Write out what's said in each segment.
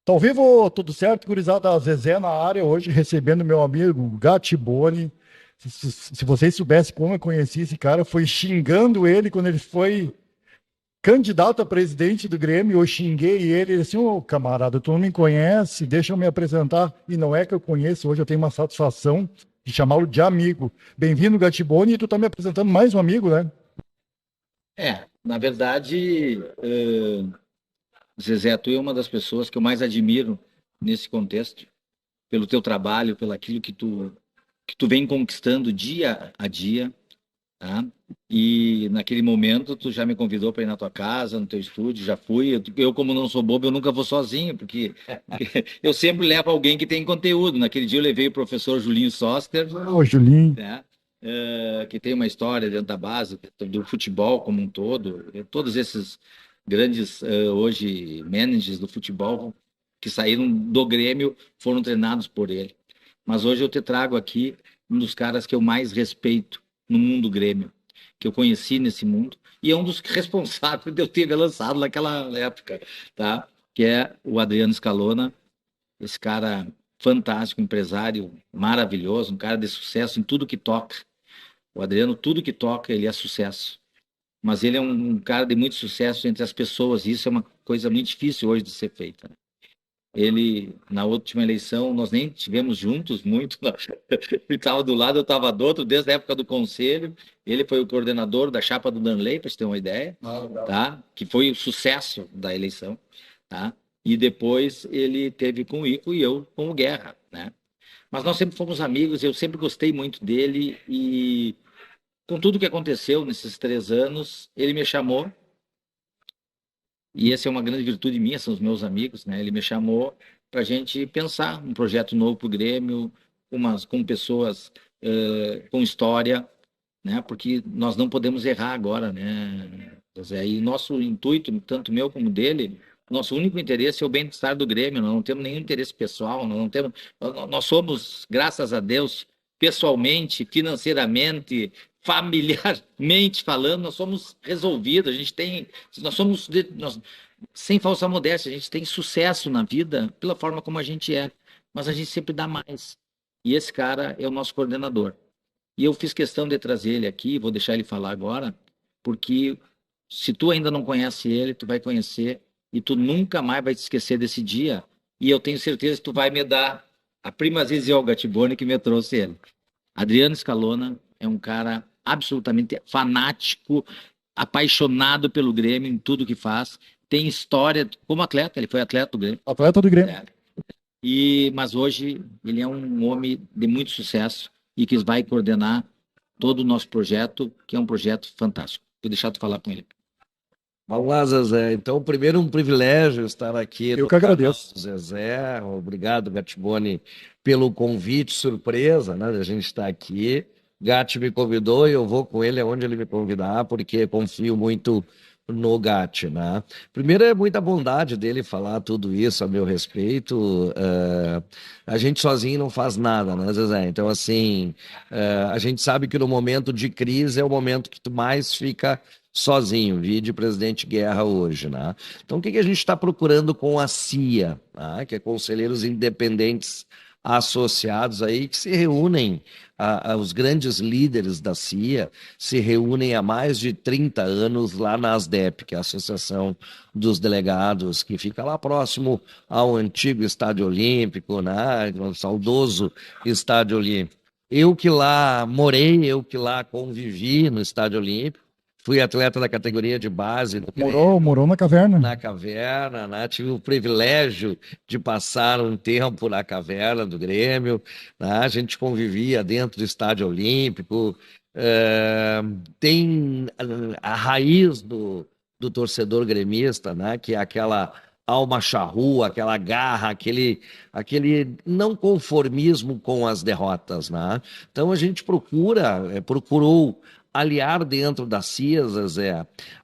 Tá ao vivo, tudo certo, gurizada? Zezé na área hoje, recebendo meu amigo Gatiboni. Se vocês soubessem como eu conheci esse cara, foi xingando ele quando ele foi candidato a presidente do Grêmio. Eu xinguei ele assim: ô camarada, tu não me conhece, deixa eu me apresentar. E não é que eu conheço, hoje eu tenho uma satisfação de chamá-lo de amigo. Bem-vindo, Gatiboni, e tu tá me apresentando mais um amigo, né? Na verdade, Zezé, tu é uma das pessoas que eu mais admiro nesse contexto, pelo teu trabalho, pelo aquilo que tu vem conquistando dia a dia, tá? E naquele momento tu já me convidou para ir na tua casa, no teu estúdio, já fui. Eu, como não sou bobo, eu nunca vou sozinho, porque eu sempre levo alguém que tem conteúdo. Naquele dia eu levei o professor Julinho Soster, Ô, Julinho. né? Que tem uma história dentro da base do futebol como um todo. Todos esses grandes hoje managers do futebol que saíram do Grêmio foram treinados por ele. Mas hoje eu te trago aqui um dos caras que eu mais respeito no mundo Grêmio, que eu conheci nesse mundo, e é um dos responsáveis de eu ter lançado naquela época, tá? Que é o Adriano Scalona, esse cara fantástico, empresário maravilhoso, um cara de sucesso em tudo que toca. O Adriano, tudo que toca, ele é sucesso. Mas ele é um cara de muito sucesso entre as pessoas, e isso é uma coisa muito difícil hoje de ser feita, né? Ele, na última eleição, nós nem tivemos juntos muito. Ele estava do lado, eu estava do outro, desde a época do conselho. Ele foi o coordenador da chapa do Danley, para você ter uma ideia, tá? Que foi o sucesso da eleição, tá? E depois ele teve com o Ico e eu com o Guerra, né? Mas nós sempre fomos amigos, eu sempre gostei muito dele e com tudo que aconteceu nesses 3 anos, ele me chamou, e essa é uma grande virtude minha, são os meus amigos, né? Ele me chamou para a gente pensar um projeto novo para o Grêmio, com pessoas com história, né? Porque nós não podemos errar agora, né, José? E nosso intuito, tanto meu como dele, nosso único interesse é o bem-estar do Grêmio, nós não temos nenhum interesse pessoal, nós não temos, nós somos, graças a Deus, pessoalmente, financeiramente, familiarmente falando, nós somos resolvidos, a gente tem, nós somos, sem falsa modéstia, a gente tem sucesso na vida pela forma como a gente é, mas a gente sempre dá mais. E esse cara é o nosso coordenador. E eu fiz questão de trazer ele aqui, vou deixar ele falar agora, porque se tu ainda não conhece ele, tu vai conhecer e tu nunca mais vai te esquecer desse dia. E eu tenho certeza que tu vai me dar a primazia ao Gatibone que me trouxe ele. Adriano Scalona é um cara absolutamente fanático, apaixonado pelo Grêmio em tudo que faz. Tem história como atleta, ele foi atleta do Grêmio. Atleta do Grêmio. É. Mas hoje ele é um homem de muito sucesso e que vai coordenar todo o nosso projeto, que é um projeto fantástico. Vou deixar tu falar com ele. Vamos lá, Zezé. Então, primeiro, um privilégio estar aqui Eu no que canal agradeço. do Zezé. Obrigado, Gatiboni, pelo convite, surpresa, né? A gente está aqui. Gatti me convidou e eu vou com ele aonde ele me convidar, porque confio muito no Gatti, né? Primeiro, é muita bondade dele falar tudo isso a meu respeito. A gente sozinho não faz nada, né, Zezé? Então, assim, a gente sabe que no momento de crise é o momento que tu mais fica sozinho, vide presidente Guerra hoje, né? Então, o que que a gente está procurando com a CIA, né? Que é Conselheiros Independentes Associados aí, que se reúnem, os grandes líderes da CIA se reúnem há mais de 30 anos lá na ASDEP, que é a Associação dos Delegados, que fica lá próximo ao antigo Estádio Olímpico, né? O saudoso Estádio Olímpico. Eu que lá morei, eu que lá convivi no Estádio Olímpico, fui atleta da categoria de base do Grêmio, Morou na caverna. na caverna, né? Tive o privilégio de passar um tempo na caverna do Grêmio, né? A gente convivia dentro do Estádio Olímpico. Eh, Tem a raiz do torcedor gremista, né? Que é aquela alma charrua, aquela garra, aquele não conformismo com as derrotas, né? Então a gente procurou aliar dentro da CIASAS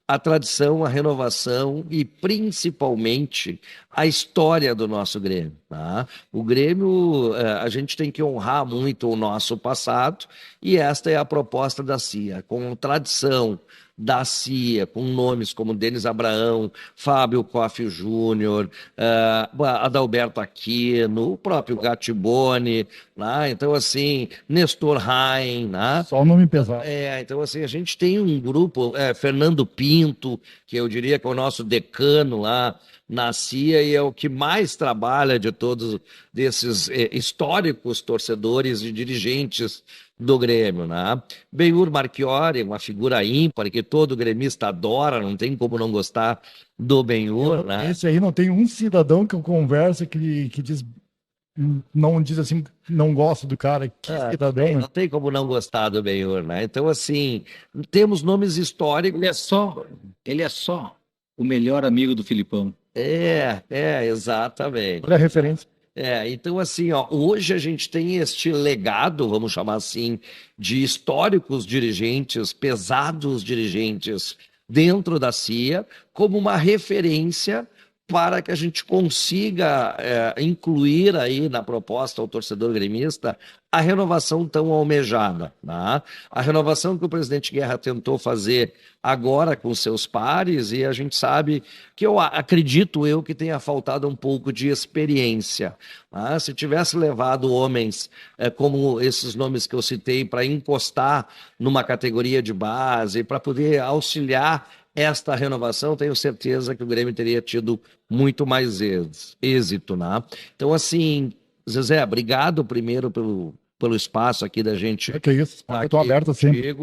a tradição, a renovação e principalmente a história do nosso Grêmio, tá? O Grêmio, a gente tem que honrar muito o nosso passado e esta é a proposta da CIA, com tradição, da CIA, com nomes como Denis Abraão, Fábio Koff Júnior, Adalberto Aquino, o próprio Gattiboni, né? Então, assim, Nestor Rain, né? Só o nome pesado. Então, assim, a gente tem um grupo, Fernando Pinto, que eu diria que é o nosso decano lá na CIA e é o que mais trabalha de todos desses históricos torcedores e dirigentes do Grêmio, né? Benhur Marchiori, uma figura ímpar que todo gremista adora, não tem como não gostar do Benhur, né? Esse aí não tem um cidadão que eu converso que diz, não diz assim, não gosta do cara. Que cidadão, né? Não tem como não gostar do Benhur, né? Então, assim, temos nomes históricos. Ele é só o melhor amigo do Filipão. Exatamente. Olha a referência. Então, assim, ó, hoje a gente tem este legado, vamos chamar assim, de históricos dirigentes, pesados dirigentes dentro da CIA, como uma referência para que a gente consiga incluir aí na proposta ao torcedor gremista a renovação tão almejada, né? A renovação que o presidente Guerra tentou fazer agora com seus pares, e a gente sabe que acredito eu que tenha faltado um pouco de experiência, né? Se tivesse levado homens como esses nomes que eu citei para encostar numa categoria de base, para poder auxiliar esta renovação, tenho certeza que o Grêmio teria tido muito mais êxito, né? Então, assim, Zezé, obrigado primeiro pelo espaço aqui da gente. Que isso, estou aberto sempre.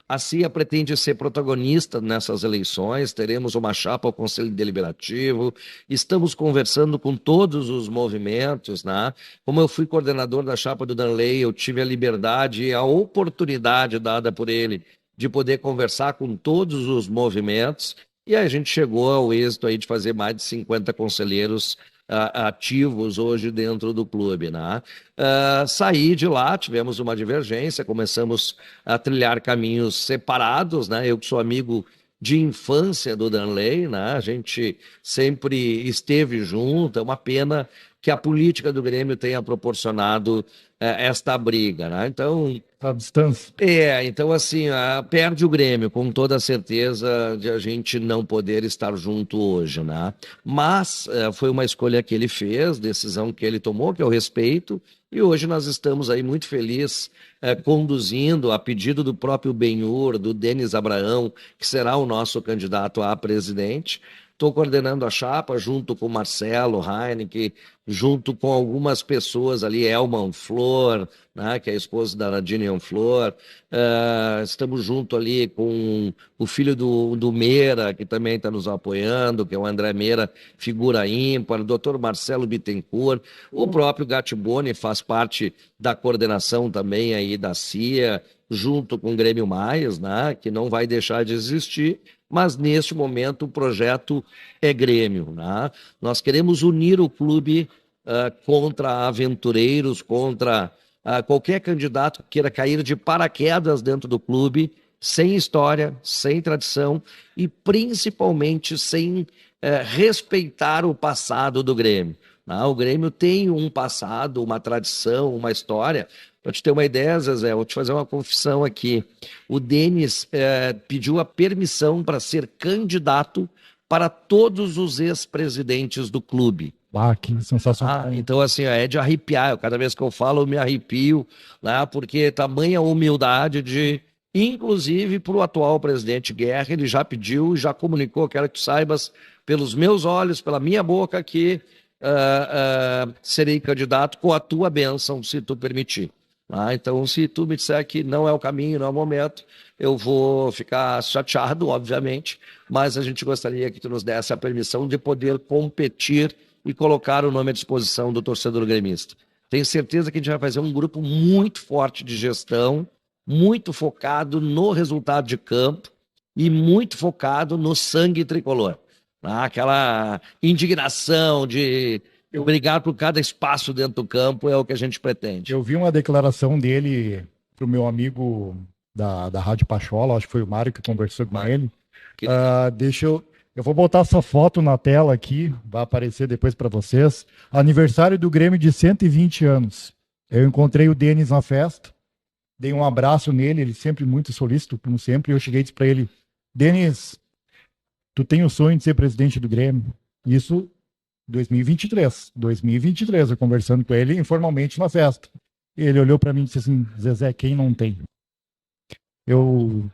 A CIA pretende ser protagonista nessas eleições, teremos uma chapa ao Conselho Deliberativo, estamos conversando com todos os movimentos, né? Como eu fui coordenador da chapa do Danley, eu tive a liberdade e a oportunidade dada por ele de poder conversar com todos os movimentos, e a gente chegou ao êxito aí de fazer mais de 50 conselheiros ativos hoje dentro do clube, né? Saí de lá, tivemos uma divergência, começamos a trilhar caminhos separados, né? Eu que sou amigo de infância do Danley, né? A gente sempre esteve junto, é uma pena que a política do Grêmio tenha proporcionado esta briga, né? Então, a distância. Então assim, perde o Grêmio, com toda a certeza de a gente não poder estar junto hoje, né? Mas foi uma escolha que ele fez, decisão que ele tomou, que eu respeito, e hoje nós estamos aí muito felizes conduzindo, a pedido do próprio Benhur, do Denis Abraão, que será o nosso candidato a presidente. Estou coordenando a chapa junto com o Marcelo Heineken, junto com algumas pessoas ali, Elman Flor, né, que é a esposa da Nadine Flor. Estamos junto ali com o filho do Meira, que também está nos apoiando, que é o André Meira, figura ímpar, o doutor Marcelo Bittencourt, o próprio Gattiboni faz parte da coordenação também aí da CIA, junto com o Grêmio Mais, né, que não vai deixar de existir. Mas, neste momento, o projeto é Grêmio, né? Nós queremos unir o clube contra aventureiros, contra qualquer candidato que queira cair de paraquedas dentro do clube, sem história, sem tradição e, principalmente, sem respeitar o passado do Grêmio. O Grêmio tem um passado, uma tradição, uma história. Para te ter uma ideia, Zezé, vou te fazer uma confissão aqui. O Denis pediu a permissão para ser candidato para todos os ex-presidentes do clube. Que sensacional. Então, assim, é de arrepiar. Cada vez que eu falo, eu me arrepio, né? Porque tamanha humildade de, inclusive, para o atual presidente Guerra, ele já pediu, já comunicou, quero que saibas, pelos meus olhos, pela minha boca, que serei candidato com a tua bênção, se tu permitir. Então, se tu me disser que não é o caminho, não é o momento, eu vou ficar chateado, obviamente, mas a gente gostaria que tu nos desse a permissão de poder competir e colocar o nome à disposição do torcedor gremista. Tenho certeza que a gente vai fazer um grupo muito forte de gestão, muito focado no resultado de campo e muito focado no sangue tricolor. Aquela indignação de brigar por cada espaço dentro do campo é o que a gente pretende. Eu vi uma declaração dele para o meu amigo da Rádio Pachola, acho que foi o Mário que conversou com ele. Eu vou botar essa foto na tela aqui, vai aparecer depois para vocês. Aniversário do Grêmio de 120 anos. Eu encontrei o Denis na festa, dei um abraço nele, ele sempre muito solícito, como sempre, e eu cheguei e disse para ele, Denis, tu tem o sonho de ser presidente do Grêmio? Isso 2023. 2023, eu conversando com ele informalmente na festa. Ele olhou para mim e disse assim: Zezé, quem não tem? Eu,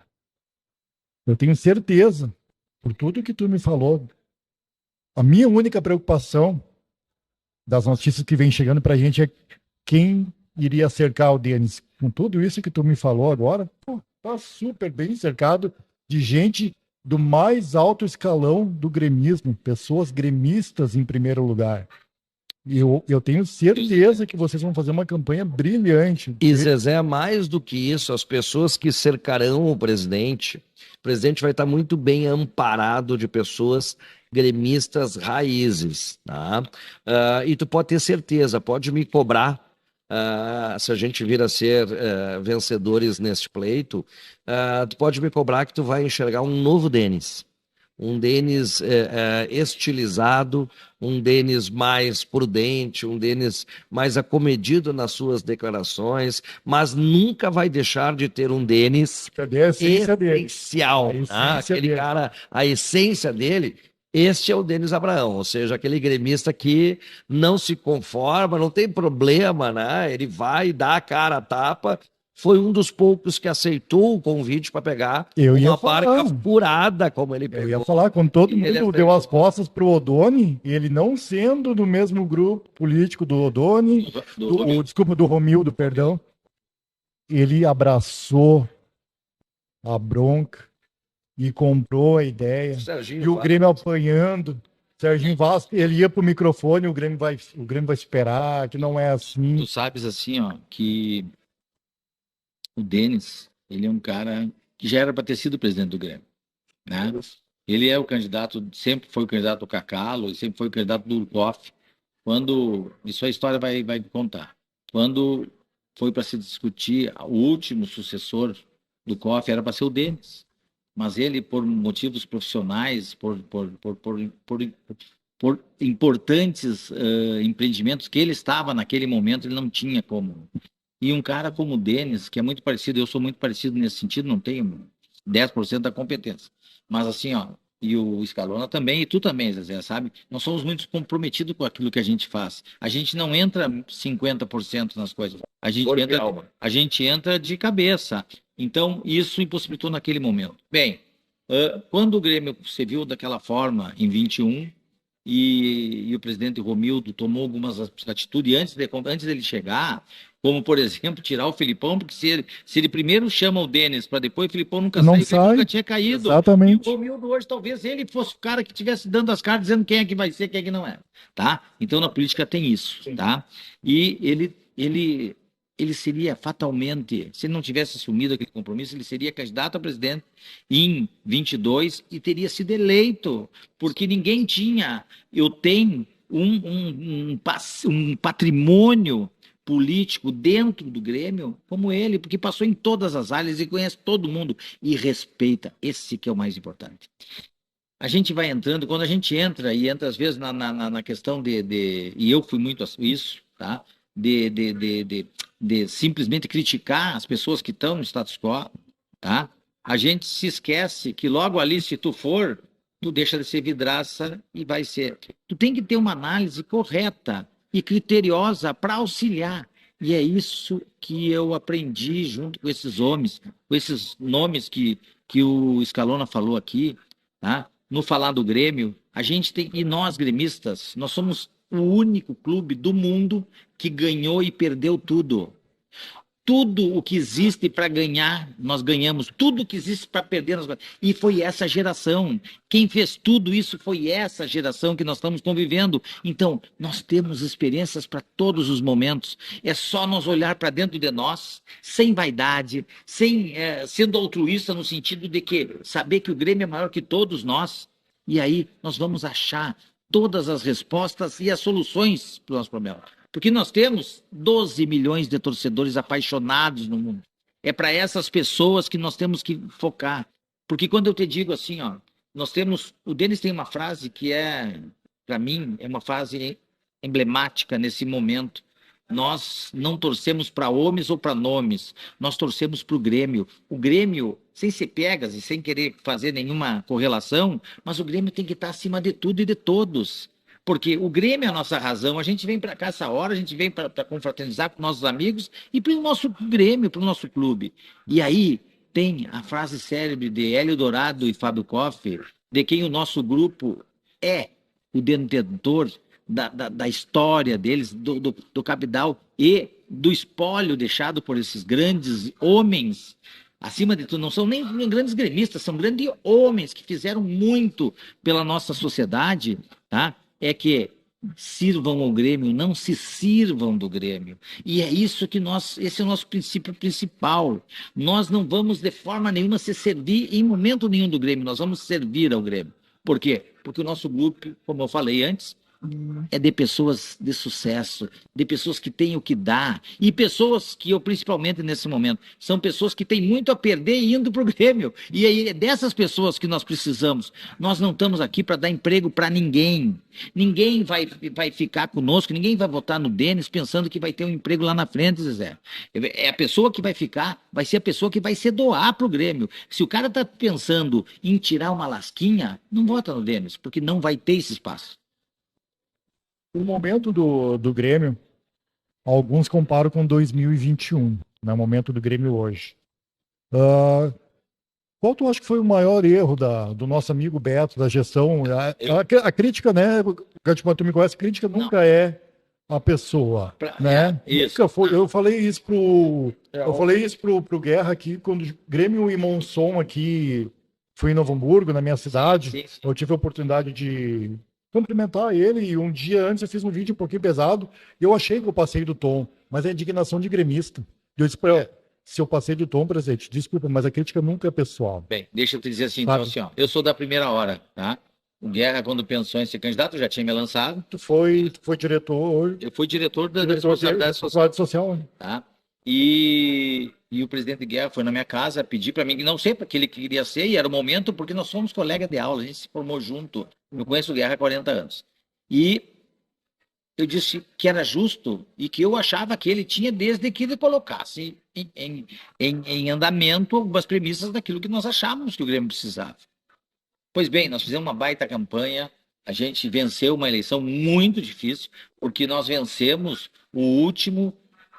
eu tenho certeza, por tudo que tu me falou, a minha única preocupação das notícias que vem chegando para a gente é quem iria cercar o Denis. Com tudo isso que tu me falou agora, pô, tá super bem cercado de gente do mais alto escalão do gremismo, pessoas gremistas em primeiro lugar. E eu tenho certeza que vocês vão fazer uma campanha brilhante. E Zezé, mais do que isso, as pessoas que cercarão o presidente vai estar muito bem amparado de pessoas gremistas raízes, tá? E tu pode ter certeza, pode me cobrar, se a gente vir a ser vencedores neste pleito, tu pode me cobrar que tu vai enxergar um novo Denis. Um Denis estilizado, um Denis mais prudente, um Denis mais acomedido nas suas declarações, mas nunca vai deixar de ter um Denis Cadê a essência dele? essencial, A né? essência Aquele dele. cara, a essência dele. Este é o Denis Abraão, ou seja, aquele gremista que não se conforma, não tem problema, né? Ele vai dar a cara a tapa. Foi um dos poucos que aceitou o convite para pegar Eu ia uma barca falar. furada, como ele Eu ia pegou. falar, quando todo E ele mundo deu aceitou. as costas pro Odoni, ele não sendo do mesmo grupo político do Odoni, desculpa, do Romildo, perdão, ele abraçou a bronca e comprou a ideia. Serginho E o Vaz. Grêmio apanhando. Serginho Vaz, ele ia pro microfone, o Grêmio vai esperar, que não é assim. Tu sabes assim, ó, que o Denis, ele é um cara que já era para ter sido presidente do Grêmio, né? Ele é o candidato, sempre foi o candidato do Cacalo, e sempre foi o candidato do Urcoff. Quando, isso a história vai contar. Quando foi para se discutir o último sucessor do COF, era para ser o Denis. Mas ele, por motivos profissionais, por importantes empreendimentos que ele estava naquele momento, ele não tinha como. E um cara como o Denis, que é muito parecido, eu sou muito parecido nesse sentido, não tenho 10% da competência. Mas assim, ó, e o Scalona também, e tu também, Zezé, sabe? Nós somos muito comprometidos com aquilo que a gente faz. A gente não entra 50% nas coisas. A gente entra de cabeça. Então, isso impossibilitou naquele momento. Bem, quando o Grêmio se viu daquela forma, em 21, e o presidente Romildo tomou algumas atitudes antes dele chegar, como, por exemplo, tirar o Filipão, porque se ele primeiro chama o Denis para depois o Filipão nunca Não saiu, sai. ele nunca tinha caído. Exatamente. E o Romildo hoje, talvez ele fosse o cara que estivesse dando as caras, dizendo quem é que vai ser, quem é que não é. Tá? Então, na política tem isso. Tá? E ele seria fatalmente, se ele não tivesse assumido aquele compromisso, ele seria candidato a presidente em 22 e teria sido eleito, porque ninguém tinha. Eu tenho um patrimônio político dentro do Grêmio como ele, porque passou em todas as áreas e conhece todo mundo e respeita. Esse que é o mais importante. A gente vai entrando, quando a gente entra, e entra às vezes na questão e eu fui muito isso, tá? De simplesmente criticar as pessoas que estão no status quo, tá? A gente se esquece que logo ali, se tu for, tu deixa de ser vidraça e vai ser. Tu tem que ter uma análise correta e criteriosa para auxiliar. E é isso que eu aprendi junto com esses homens, com esses nomes que o Scalona falou aqui, tá? No falar do Grêmio, a gente tem, e nós gremistas, nós somos o único clube do mundo que ganhou e perdeu tudo. Tudo o que existe para ganhar, nós ganhamos. Tudo o que existe para perder, nós ganhamos. E foi essa geração. Quem fez tudo isso foi essa geração que nós estamos convivendo. Então, nós temos experiências para todos os momentos. É só nós olhar para dentro de nós, sem vaidade, sendo altruísta no sentido de que saber que o Grêmio é maior que todos nós. E aí nós vamos achar todas as respostas e as soluções para o nosso problema. Porque nós temos 12 milhões de torcedores apaixonados no mundo. É para essas pessoas que nós temos que focar. Porque quando eu te digo assim, ó, nós temos. O Denis tem uma frase que para mim, é uma frase emblemática nesse momento. Nós não torcemos para homens ou para nomes, nós torcemos para o Grêmio. O Grêmio sem ser piegas e sem querer fazer nenhuma correlação, mas o Grêmio tem que estar acima de tudo e de todos. Porque o Grêmio é a nossa razão. A gente vem para cá essa hora, a gente vem para confraternizar com nossos amigos e para o nosso Grêmio, para o nosso clube. E aí tem a frase célebre de Hélio Dourado e Fábio Koff, de quem o nosso grupo é o detentor da história deles, do capital e do espólio deixado por esses grandes homens. Acima de tudo, não são nem grandes gremistas, são grandes homens que fizeram muito pela nossa sociedade, tá? É que sirvam ao Grêmio, não se sirvam do Grêmio. E é isso que esse é o nosso princípio principal. Nós não vamos de forma nenhuma se servir em momento nenhum do Grêmio, nós vamos servir ao Grêmio. Por quê? Porque o nosso grupo, como eu falei antes, é de pessoas de sucesso, de pessoas que têm o que dar, e pessoas que eu, principalmente nesse momento, são pessoas que têm muito a perder indo para o Grêmio. E aí é dessas pessoas que nós precisamos. Nós não estamos aqui para dar emprego para ninguém. Ninguém vai ficar conosco, ninguém vai votar no Denis pensando que vai ter um emprego lá na frente, Zé. É a pessoa que vai ficar, vai ser a pessoa que vai se doar para o Grêmio. Se o cara está pensando em tirar uma lasquinha, não vota no Denis, porque não vai ter esse espaço. O momento do Grêmio, alguns comparam com 2021, né? O momento do Grêmio hoje. Qual tu acha que foi o maior erro do nosso amigo Beto, da gestão? A crítica, né? Gatibone, tu me conhece, a crítica nunca é a pessoa, né? Isso. Nunca foi. Eu falei isso pro Guerra aqui, quando o Grêmio e Monson aqui, fui em Novo Hamburgo, na minha cidade, Sim. eu tive a oportunidade de cumprimentar ele, e um dia antes eu fiz um vídeo um pouquinho pesado, e eu achei que eu passei do tom, mas é indignação de gremista. Eu disse pra ele, se eu passei do tom, presidente, desculpa, mas a crítica nunca é pessoal. Bem, deixa eu te dizer assim, então, assim, ó, eu sou da primeira hora, tá? O Guerra, quando pensou em ser candidato, já tinha me lançado. Tu foi diretor hoje. Eu fui diretor da Diretor responsabilidade social, né? tá? E o presidente Guerra foi na minha casa pedir para mim, não sei para que ele queria ser, e era o momento, porque nós somos colegas de aula, a gente se formou junto. Eu conheço o Guerra há 40 anos. E eu disse que era justo e que eu achava que ele tinha, desde que ele colocasse em andamento algumas premissas daquilo que nós achávamos que o Grêmio precisava. Pois bem, nós fizemos uma baita campanha, a gente venceu uma eleição muito difícil, porque nós vencemos o último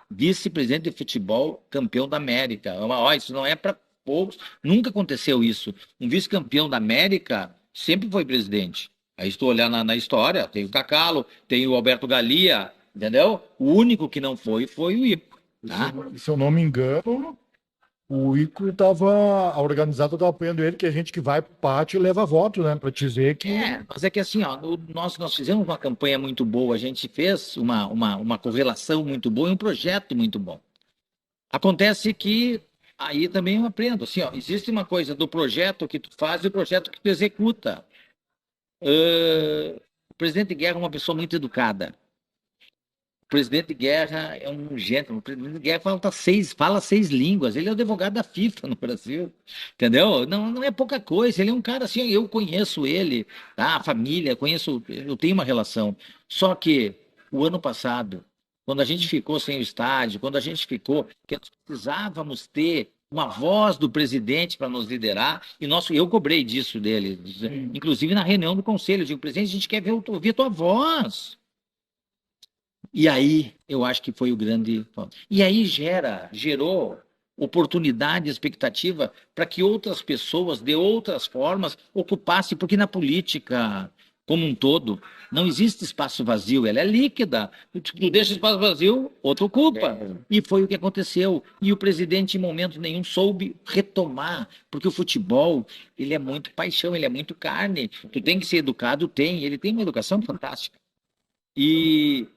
vice-presidente de futebol campeão da América. Isso não é para poucos, nunca aconteceu isso. Um vice-campeão da América sempre foi presidente. Aí estou olhando na história, tem o Cacalo, tem o Alberto Galia, entendeu? O único que não foi o Ico. Tá? Se eu não me engano, o Ico estava organizado, estava apoiando ele, que a gente que vai para o pátio leva voto, né? Para dizer que. Mas é que assim, ó, nós fizemos uma campanha muito boa, a gente fez uma correlação muito boa e um projeto muito bom. Acontece que aí também eu aprendo, assim, ó, existe uma coisa do projeto que tu faz e o projeto que tu executa. O presidente Guerra é uma pessoa muito educada. O presidente Guerra é um gentleman. O presidente Guerra fala seis línguas. Ele é o advogado da FIFA no Brasil. Entendeu? Não é pouca coisa. Ele é um cara assim, eu conheço ele, tá? A família, eu tenho uma relação. Só que o ano passado, quando a gente ficou sem o estádio, quando a gente ficou, que nós precisávamos ter uma voz do presidente para nos liderar, eu cobrei disso dele, inclusive na reunião do conselho, eu digo, presidente, a gente quer ouvir a tua voz. E aí, eu acho que foi o grande... E aí gerou oportunidade, expectativa para que outras pessoas, de outras formas, ocupassem, porque na política como um todo, não existe espaço vazio, ela é líquida. Tu deixa espaço vazio, outro ocupa. E foi o que aconteceu. E o presidente, em momento nenhum, soube retomar, porque o futebol, ele é muito paixão, ele é muito carne. Tu tem que ser educado, ele tem uma educação fantástica.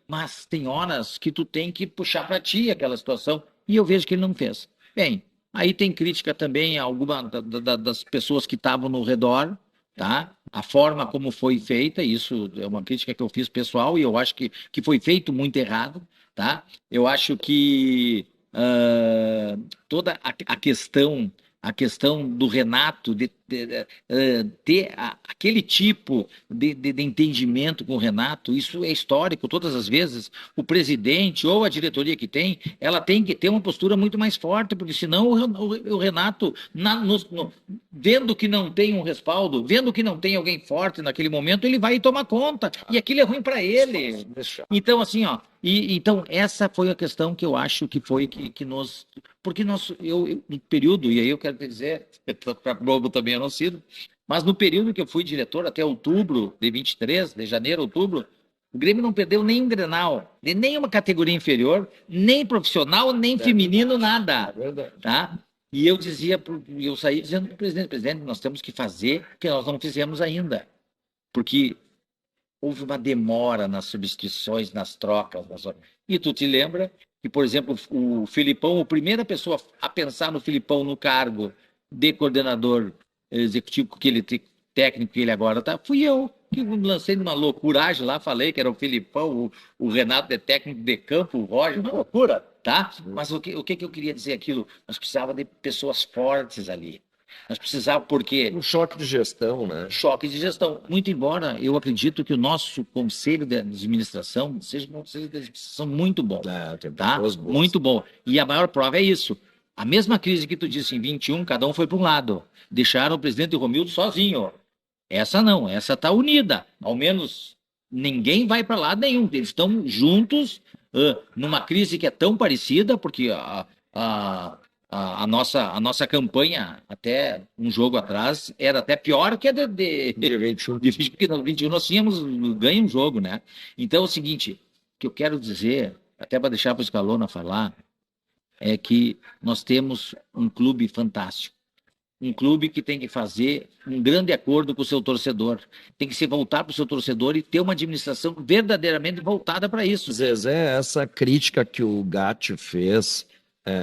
Mas tem horas que tu tem que puxar para ti aquela situação, e eu vejo que ele não fez. Bem, aí tem crítica também a alguma das pessoas que estavam no redor, tá? A forma como foi feita, isso é uma crítica que eu fiz pessoal, e eu acho que foi feito muito errado, tá? Eu acho que toda a questão a questão do Renato, ter aquele tipo de entendimento com o Renato, isso é histórico todas as vezes. O presidente ou a diretoria que tem, ela tem que ter uma postura muito mais forte, porque senão o Renato, vendo que não tem um respaldo, vendo que não tem alguém forte naquele momento, ele vai tomar conta. E aquilo é ruim para ele. Então, assim, ó, então essa foi a questão que eu acho que foi que nos. Porque no período, e aí eu quero te dizer, para Globo também é nocivo, mas no período que eu fui diretor, até outubro de 23, de janeiro, outubro, o Grêmio não perdeu nenhum Grenal, de nenhuma categoria inferior, nem profissional, nem feminino, nada. Tá? E eu dizia, eu saí dizendo para o presidente, nós temos que fazer o que nós não fizemos ainda. Porque houve uma demora nas substituições, nas trocas. E tu te lembra que, por exemplo, o Filipão, a primeira pessoa a pensar no Filipão no cargo de coordenador executivo que ele técnico que ele agora tá, fui eu que lancei numa loucuragem lá, falei que era o Filipão, o Renato de técnico de campo, o Roger, uma loucura, tá? Mas o que eu queria dizer aquilo? Nós precisávamos de pessoas fortes ali. Nós precisávamos, porque Um choque de gestão, né? choque de gestão. Muito embora eu acredito que o nosso conselho de administração seja um conselho de administração muito bom, tá? Muito bom. E a maior prova é isso. A mesma crise que tu disse em 21, cada um foi para um lado. Deixaram o presidente Romildo sozinho. Essa não, essa está unida. Ao menos ninguém vai para lado nenhum. Eles estão juntos numa crise que é tão parecida, porque a nossa campanha, até um jogo atrás, era até pior que a de 21. Porque no 21 nós tínhamos ganho um jogo, né? Então é o seguinte, o que eu quero dizer, até para deixar para o Scalona falar, é que nós temos um clube fantástico. Um clube que tem que fazer um grande acordo com o seu torcedor. Tem que se voltar para o seu torcedor e ter uma administração verdadeiramente voltada para isso. Zezé, essa crítica que o Gatti fez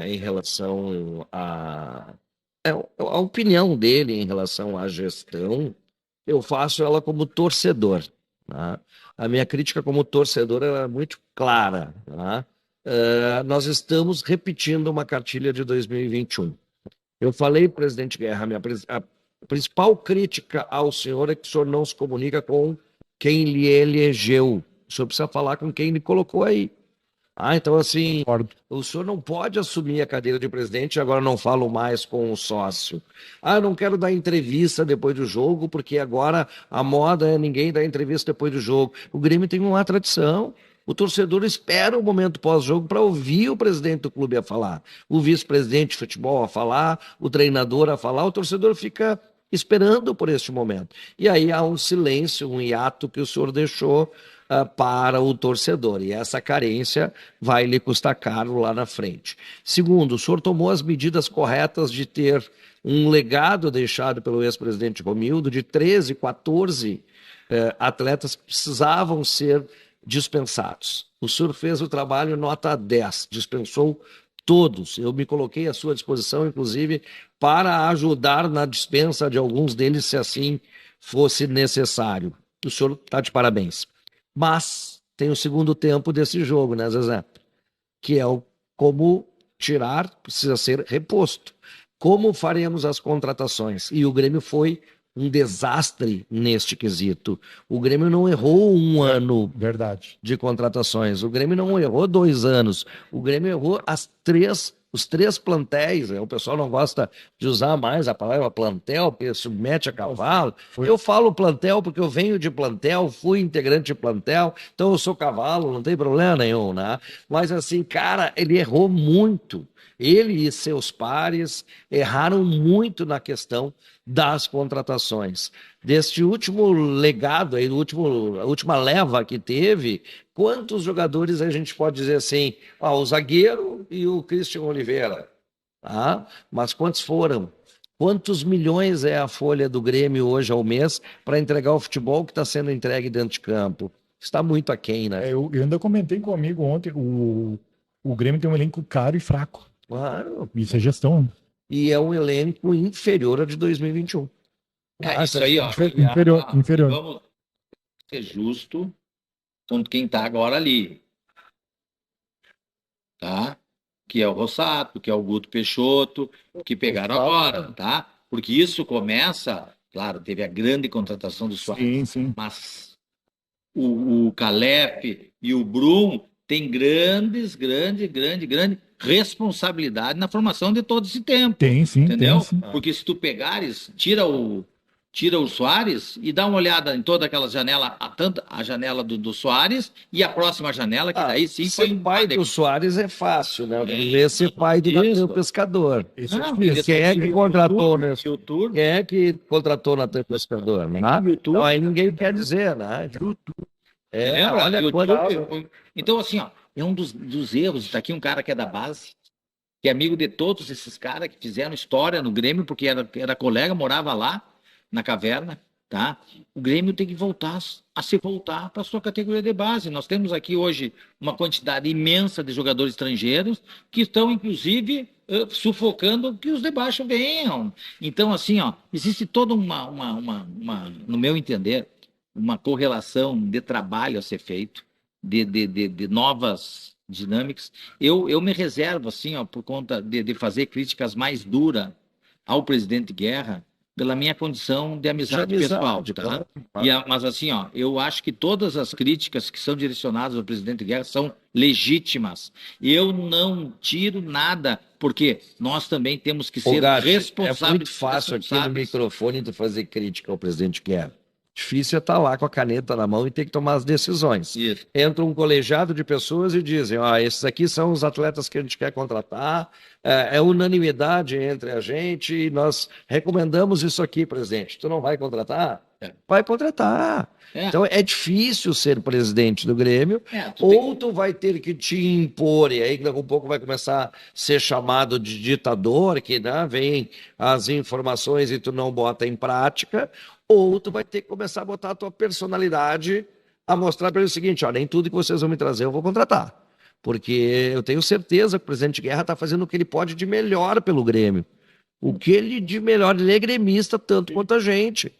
em relação a opinião dele em relação à gestão, eu faço ela como torcedor. Tá? A minha crítica como torcedor é muito clara. Tá? Nós estamos repetindo uma cartilha de 2021. Eu falei, presidente Guerra, a principal crítica ao senhor é que o senhor não se comunica com quem lhe elegeu. O senhor precisa falar com quem lhe colocou aí. Então, assim, o senhor não pode assumir a cadeira de presidente e agora não falo mais com o sócio. Eu não quero dar entrevista depois do jogo, porque agora a moda é ninguém dar entrevista depois do jogo. O Grêmio tem uma tradição. O torcedor espera o momento pós-jogo para ouvir o presidente do clube a falar, o vice-presidente de futebol a falar, o treinador a falar. O torcedor fica esperando por este momento. E aí há um silêncio, um hiato que o senhor deixou para o torcedor. E essa carência vai lhe custar caro lá na frente. Segundo, o senhor tomou as medidas corretas de ter um legado deixado pelo ex-presidente Romildo de 13, 14 atletas que precisavam ser dispensados. O senhor fez o trabalho nota 10, dispensou todos. Eu me coloquei à sua disposição, inclusive, para ajudar na dispensa de alguns deles, se assim fosse necessário. O senhor está de parabéns. Mas tem o segundo tempo desse jogo, né, Zezé? Que é o como tirar, precisa ser reposto. Como faremos as contratações? E o Grêmio foi um desastre neste quesito. O Grêmio não errou um ano de contratações. O Grêmio não errou 2 anos. O Grêmio errou os 3 plantéis. O pessoal não gosta de usar mais a palavra plantel, porque submete a cavalo. Eu falo plantel porque eu venho de plantel, fui integrante de plantel, então eu sou cavalo, não tem problema nenhum, né? Mas assim, cara, ele errou muito. Ele e seus pares erraram muito na questão das contratações. Deste último legado, aí, a última leva que teve, quantos jogadores a gente pode dizer assim, o zagueiro e o Christian Oliveira, mas quantos foram? Quantos milhões é a folha do Grêmio hoje ao mês para entregar o futebol que está sendo entregue dentro de campo? Está muito aquém, né? Eu ainda comentei com um amigo ontem, o Grêmio tem um elenco caro e fraco. Claro. Isso é gestão. E é um elenco inferior ao de 2021. Isso aí, ó. Inferior. Vamos ser justo com quem está agora ali. Tá? que é o Rossato, que é o Guto Peixoto, que pegaram agora, tá? Porque isso começa, claro, teve a grande contratação do Soares, Sim. mas o Calef e o Brum têm grande responsabilidade na formação de todo esse tempo. Entendeu? Sim. Porque se tu pegares, tira o Soares e dá uma olhada em toda aquela janela, a janela do Soares e a próxima janela, que daí sim foi Ser pai do Soares é fácil, né? Ver ser pai do Natan Pescador. Quem é que contratou, né? Quem é que contratou o Natan Pescador? Né? Então aí ninguém quer dizer, né? Olha quando... Então, assim, ó, é um dos erros. Está aqui um cara que é da base, que é amigo de todos esses caras que fizeram história no Grêmio, porque era colega, morava lá na caverna, tá? O Grêmio tem que voltar para a sua categoria de base. Nós temos aqui hoje uma quantidade imensa de jogadores estrangeiros que estão, inclusive, sufocando que os de baixo venham. Então, assim, ó, existe toda no meu entender, uma correlação de trabalho a ser feito, de novas dinâmicas. Eu me reservo, assim, ó, por conta de fazer críticas mais duras ao presidente Guerra, pela minha condição de amizade pessoal, tá? Mas assim, ó, eu acho que todas as críticas que são direcionadas ao presidente Guerra são legítimas. Eu não tiro nada, porque nós também temos que ser responsáveis. É muito fácil aqui no microfone tu fazer crítica ao presidente Guerra. Difícil é estar lá com a caneta na mão e ter que tomar as decisões. Isso. Entra um colegiado de pessoas e dizem, esses aqui são os atletas que a gente quer contratar, é unanimidade entre a gente e nós recomendamos isso aqui, presidente. Tu não vai contratar? Vai contratar. Então é difícil ser presidente do Grêmio, ou tu vai ter que te impor, e aí daqui a pouco vai começar a ser chamado de ditador, que vem as informações e tu não bota em prática, ou tu vai ter que começar a botar a tua personalidade, a mostrar para ele o seguinte, nem tudo que vocês vão me trazer eu vou contratar. Porque eu tenho certeza que o presidente Guerra está fazendo o que ele pode de melhor pelo Grêmio. O que ele de melhor, ele é gremista tanto quanto a gente.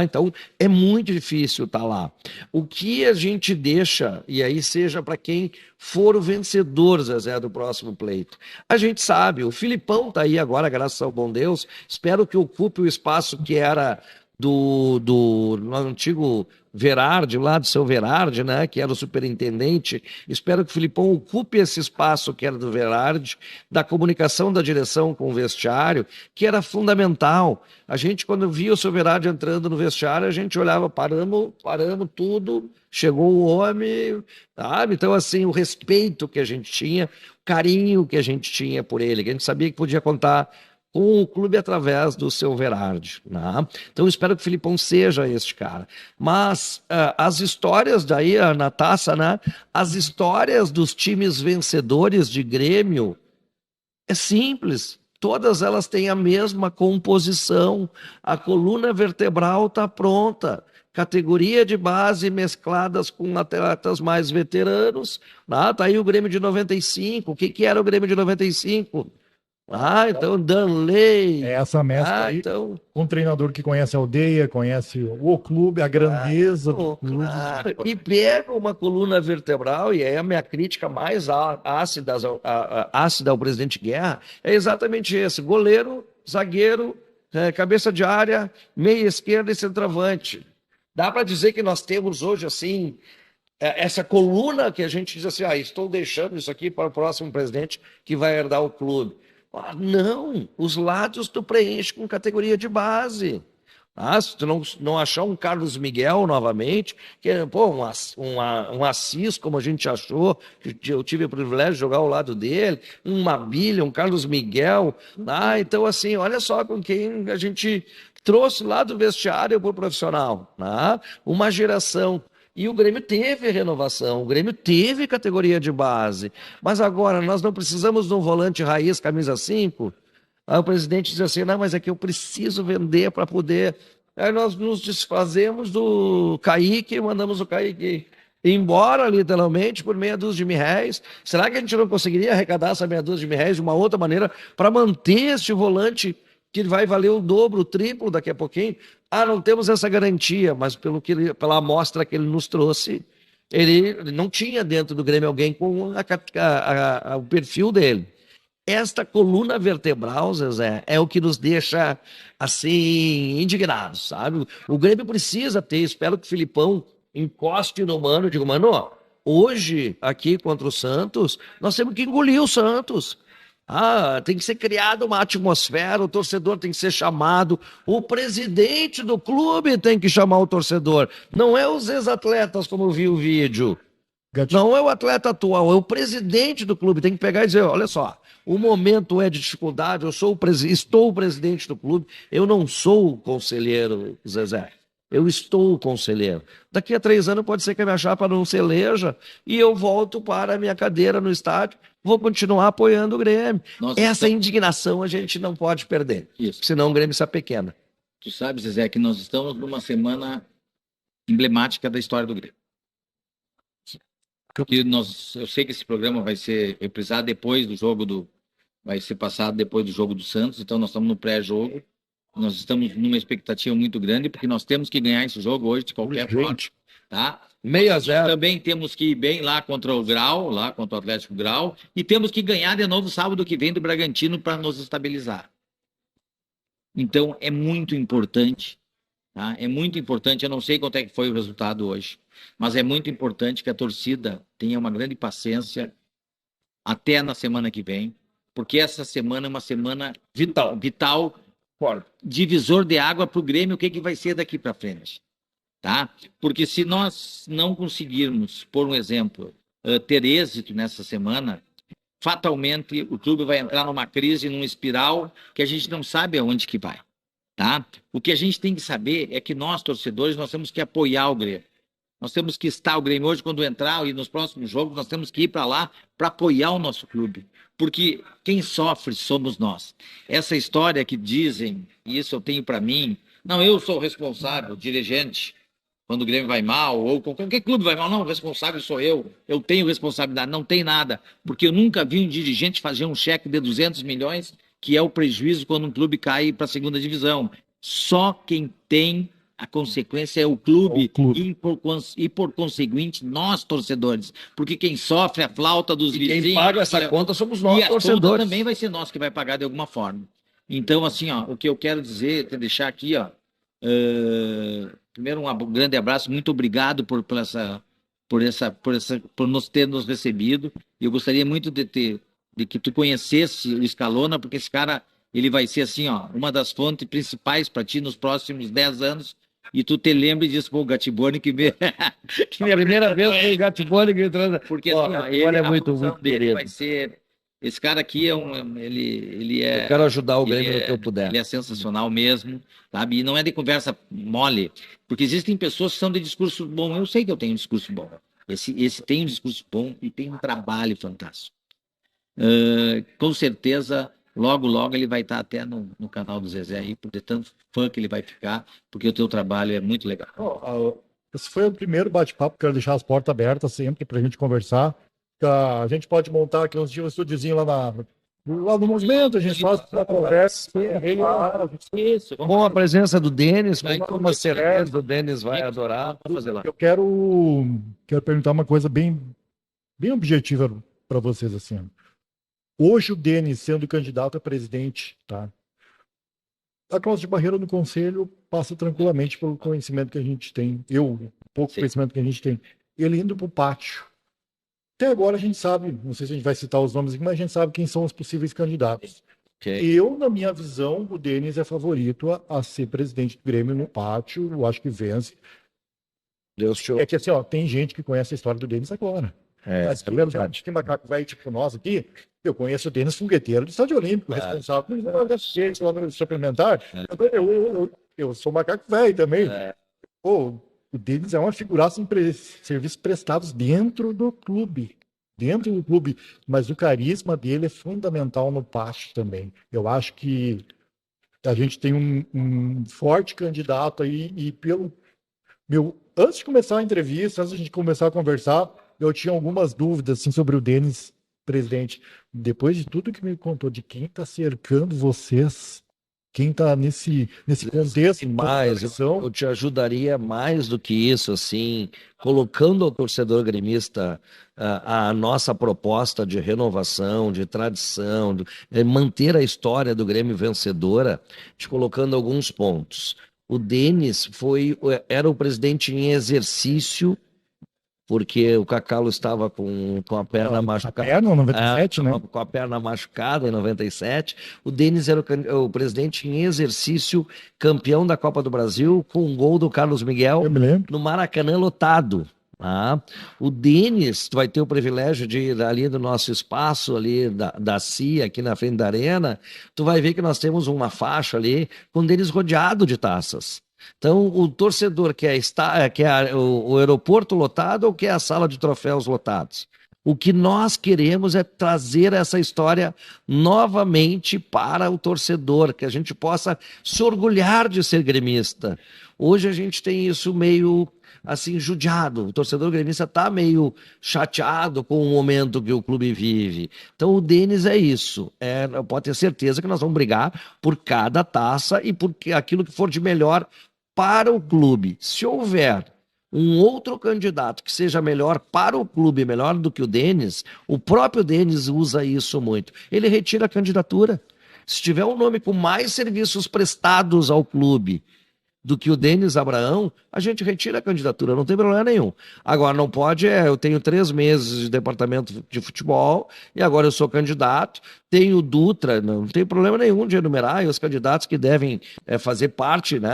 Então é muito difícil estar lá. O que a gente deixa, e aí seja para quem for o vencedor, Zezé, do próximo pleito, a gente sabe, o Filipão está aí agora, graças ao bom Deus, espero que ocupe o espaço que era do antigo Verardi, lá do seu Verardi, né, que era o superintendente. Espero que o Filipão ocupe esse espaço que era do Verardi, da comunicação da direção com o vestiário, que era fundamental. A gente, quando via o seu Verardi entrando no vestiário, a gente olhava, paramos tudo, chegou o homem, sabe? Então, assim, o respeito que a gente tinha, o carinho que a gente tinha por ele, que a gente sabia que podia contar com o clube através do seu Verardi. Né? Então, espero que o Filipão seja este cara. Mas as histórias daí, na taça, né? As histórias dos times vencedores de Grêmio é simples. Todas elas têm a mesma composição. A coluna vertebral está pronta. Categoria de base mescladas com atletas mais veteranos. Tá aí o Grêmio de 95. O que era o Grêmio de 95? Então Danley. É essa mescla aí, com um treinador que conhece a aldeia, conhece o clube, a grandeza do clube. E pega uma coluna vertebral, e aí a minha crítica mais ácida ao presidente Guerra é exatamente esse: goleiro, zagueiro, cabeça de área, meia esquerda e centroavante. Dá para dizer que nós temos hoje, assim, essa coluna que a gente diz assim, estou deixando isso aqui para o próximo presidente que vai herdar o clube. Não, os lados tu preenche com categoria de base. Se tu não achar um Carlos Miguel novamente, que é um Assis, como a gente achou, que eu tive o privilégio de jogar ao lado dele, um Mabilha, um Carlos Miguel. Então, assim, olha só com quem a gente trouxe lá do vestiário para o profissional. Uma geração. E o Grêmio teve renovação, o Grêmio teve categoria de base. Mas agora, nós não precisamos de um volante raiz, camisa 5? Aí o presidente diz assim, não, mas é que eu preciso vender para poder... Aí nós nos desfazemos do Kaique, mandamos o Kaique embora, literalmente, por meia dúzia de R$1.000. Será que a gente não conseguiria arrecadar essa meia dúzia de R$1.000 de uma outra maneira para manter este volante que vai valer o dobro, o triplo daqui a pouquinho? Não temos essa garantia, mas pela amostra que ele nos trouxe, ele não tinha dentro do Grêmio alguém com o perfil dele. esta coluna vertebral, Zezé, é o que nos deixa, assim, indignados, sabe? O Grêmio precisa ter, espero que o Filipão encoste no Mano, digo, Mano, hoje, aqui contra o Santos, nós temos que engolir o Santos. Tem que ser criada uma atmosfera, o torcedor tem que ser chamado, o presidente do clube tem que chamar o torcedor, não é os ex-atletas, como eu vi o vídeo. Não é o atleta atual, é o presidente do clube. Tem que pegar e dizer: olha só, o momento é de dificuldade, estou o presidente do clube, eu não sou o conselheiro, Zezé. Eu estou o conselheiro. Daqui a 3 anos pode ser que a minha chapa não se eleja e eu volto para a minha cadeira no estádio, vou continuar apoiando o Grêmio. Essa indignação a gente não pode perder, senão o Grêmio se apequena. Tu sabe, Zezé, que nós estamos numa semana emblemática da história do Grêmio. Eu sei que esse programa vai ser reprisado depois do jogo vai ser passado depois do jogo do Santos, então nós estamos no pré-jogo, nós estamos numa expectativa muito grande, porque nós temos que ganhar esse jogo hoje de qualquer forma, tá? 6-0. Também temos que ir bem lá contra o Grau, lá contra o Atlético Grau, e temos que ganhar de novo sábado que vem do Bragantino para nos estabilizar. Então é muito importante, tá? É muito importante, eu não sei quanto é que foi o resultado hoje, mas é muito importante que a torcida tenha uma grande paciência até na semana que vem, porque essa semana é uma semana vital, divisor de água para o Grêmio, o que vai ser daqui para frente, tá? Porque se nós não conseguirmos, por um exemplo, ter êxito nessa semana, fatalmente o clube vai entrar numa crise, numa espiral que a gente não sabe aonde que vai, tá? O que a gente tem que saber é que nós, torcedores, nós temos que apoiar o Grêmio. Nós temos que estar, o Grêmio hoje, quando entrar e nos próximos jogos, nós temos que ir para lá para apoiar o nosso clube. Porque quem sofre somos nós. Essa história que dizem, e isso eu tenho para mim, não, eu sou o responsável, dirigente, quando o Grêmio vai mal, ou qualquer clube vai mal, não, o responsável sou eu tenho responsabilidade, não tem nada, porque eu nunca vi um dirigente fazer um cheque de 200 milhões, que é o prejuízo quando um clube cai para a segunda divisão. Só quem tem a consequência é o clube. E por conseguinte, nós, torcedores. Porque quem sofre a flauta dos vizinhos... Quem paga essa conta somos nós, torcedores. E a conta também vai ser nós que vai pagar de alguma forma. Então, assim, o que eu quero dizer, deixar aqui, primeiro um grande abraço, muito obrigado por nos ter nos recebido. Eu gostaria muito de que tu conhecesse o Scalona, porque esse cara, ele vai ser assim, uma das fontes principais para ti nos próximos 10 anos. E tu te lembra disso, o Gatiboni que minha primeira vez foi o Gatiboni que entrou. Porque assim, ele é muito dele vai ser. Esse cara aqui ele é. Eu quero ajudar o Grêmio no que eu puder. Ele é sensacional mesmo, sabe? E não é de conversa mole, porque existem pessoas que são de discurso bom. Eu sei que eu tenho um discurso bom. Esse tem um discurso bom e tem um trabalho fantástico. Com certeza. Logo, logo ele vai estar até no canal do Zezé aí, por ter tanto fã que ele vai ficar, porque o teu trabalho é muito legal. Esse foi o primeiro bate-papo, quero deixar as portas abertas sempre para a gente conversar. A gente pode montar aqui um estúdiozinho lá no movimento, a gente faz uma conversa. Isso. Com a presença do Denis, com uma certeza, o Denis vai adorar. Fazer lá. Eu quero perguntar uma coisa bem objetiva para vocês, assim. Hoje o Denis, sendo candidato a presidente, tá? A Cláudia de Barreira no conselho passa tranquilamente pelo conhecimento que a gente tem. Conhecimento que a gente tem. Ele indo para o pátio. Até agora a gente sabe, não sei se a gente vai citar os nomes aqui, mas a gente sabe quem são os possíveis candidatos. Okay. Eu, na minha visão, o Denis é favorito a ser presidente do Grêmio no pátio. Eu acho que vence. Deus show. É que assim, tem gente que conhece a história do Denis agora. Mas é verdade. Que macaco velho tipo nós aqui, eu conheço o Denis Fogueteiro do Estádio Olímpico, responsável pelo suplementar. Eu sou macaco velho também. O Denis é uma figuraça em serviços prestados dentro do clube. Mas o carisma dele é fundamental no pátio também. Eu acho que a gente tem um forte candidato aí e antes de começar a entrevista, antes de a gente começar a conversar, eu tinha algumas dúvidas assim, sobre o Denis, presidente. Depois de tudo que me contou, de quem está cercando vocês, quem está nesse contexto, mais, eu te ajudaria mais do que isso, assim, colocando ao torcedor gremista a nossa proposta de renovação, de tradição, manter a história do Grêmio vencedora, te colocando alguns pontos. O Denis era o presidente em exercício, porque o Cacalo estava com a perna machucada. A perna, 97, né? Com a perna machucada em 97. O Denis era o presidente em exercício, campeão da Copa do Brasil, com um gol do Carlos Miguel no Maracanã lotado. Tá? O Denis, tu vai ter o privilégio de ir ali do nosso espaço, ali da CIA, aqui na frente da arena, tu vai ver que nós temos uma faixa ali com o Denis rodeado de taças. Então, o torcedor quer o aeroporto lotado ou quer a sala de troféus lotados? O que nós queremos é trazer essa história novamente para o torcedor, que a gente possa se orgulhar de ser gremista. Hoje a gente tem isso meio assim judiado. O torcedor gremista está meio chateado com o momento que o clube vive. Então o Denis é isso. Pode ter certeza que nós vamos brigar por cada taça e por aquilo que for de melhor para o clube. Se houver um outro candidato que seja melhor para o clube, melhor do que o Denis, o próprio Denis usa isso muito. Ele retira a candidatura. Se tiver um nome com mais serviços prestados ao clube do que o Denis Abraão, a gente retira a candidatura, não tem problema nenhum. Agora, não pode, eu tenho 3 meses de departamento de futebol e agora eu sou candidato, tenho o Dutra, não tem problema nenhum de enumerar, e os candidatos que devem fazer parte, né,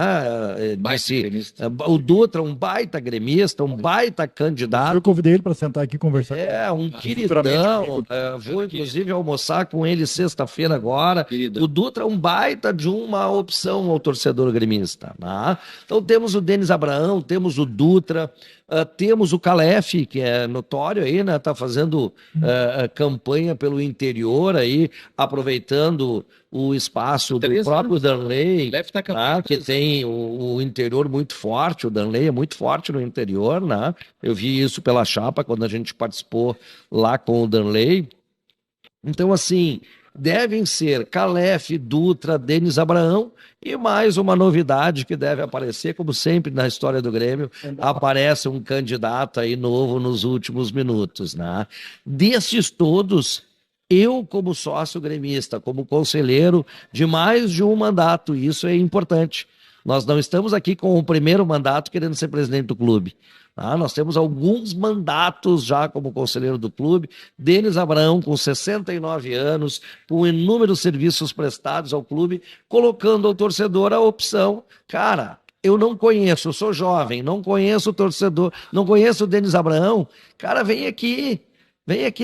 o Dutra, um baita gremista, um baita candidato. Eu convidei ele para sentar aqui e conversar. Um queridão, vou inclusive almoçar com ele sexta-feira agora. O Dutra é um baita de uma opção ao torcedor gremista, né? Então temos o Denis Abraão, temos o Dutra, temos o Calef, que é notório aí, né? Tá fazendo campanha pelo interior aí, aproveitando o espaço do próprio Danley, que tem o interior muito forte. O Danley é muito forte no interior, né? Eu vi isso pela chapa quando a gente participou lá com o Danley. Então, assim, devem ser Calef, Dutra, Denis Abraão e mais uma novidade que deve aparecer, como sempre na história do Grêmio, aparece um candidato aí novo nos últimos minutos, né? Desses todos, eu como sócio gremista, como conselheiro de mais de um mandato, isso é importante. Nós não estamos aqui com o primeiro mandato querendo ser presidente do clube. Nós temos alguns mandatos já como conselheiro do clube. Denis Abraão, com 69 anos, com inúmeros serviços prestados ao clube, colocando ao torcedor a opção. Cara, eu não conheço, eu sou jovem, não conheço o torcedor, não conheço o Denis Abraão. Cara, vem aqui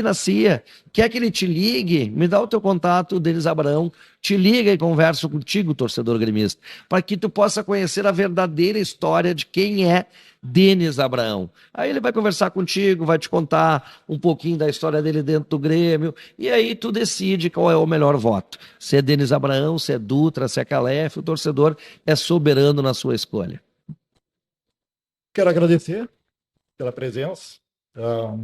na CIA, quer que ele te ligue? Me dá o teu contato, Denis Abraão, te liga e converso contigo, torcedor gremista, para que tu possa conhecer a verdadeira história de quem é Denis Abraão. Aí ele vai conversar contigo, vai te contar um pouquinho da história dele dentro do Grêmio, e aí tu decide qual é o melhor voto. Se é Denis Abraão, se é Dutra, se é Calef, o torcedor é soberano na sua escolha. Quero agradecer pela presença.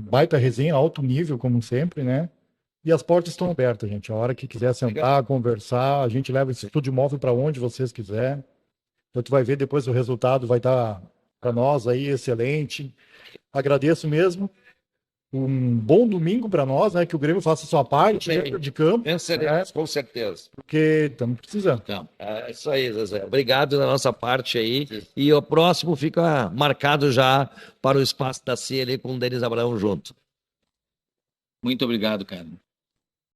Baita resenha, alto nível, como sempre, né? E as portas estão abertas, gente. A hora que quiser sentar, conversar, a gente leva esse estúdio móvel para onde vocês quiserem. Então, tu vai ver depois o resultado, vai estar para nós aí excelente. Agradeço mesmo. Um bom domingo para nós, né? Que o Grêmio faça a sua parte dentro de campo. Venceremos, com certeza. Porque estamos precisando. Então, é isso aí, Zezé. Obrigado da nossa parte aí. Sim. E o próximo fica marcado já para o espaço da CIA ali com o Denis Abraão junto. Muito obrigado, cara.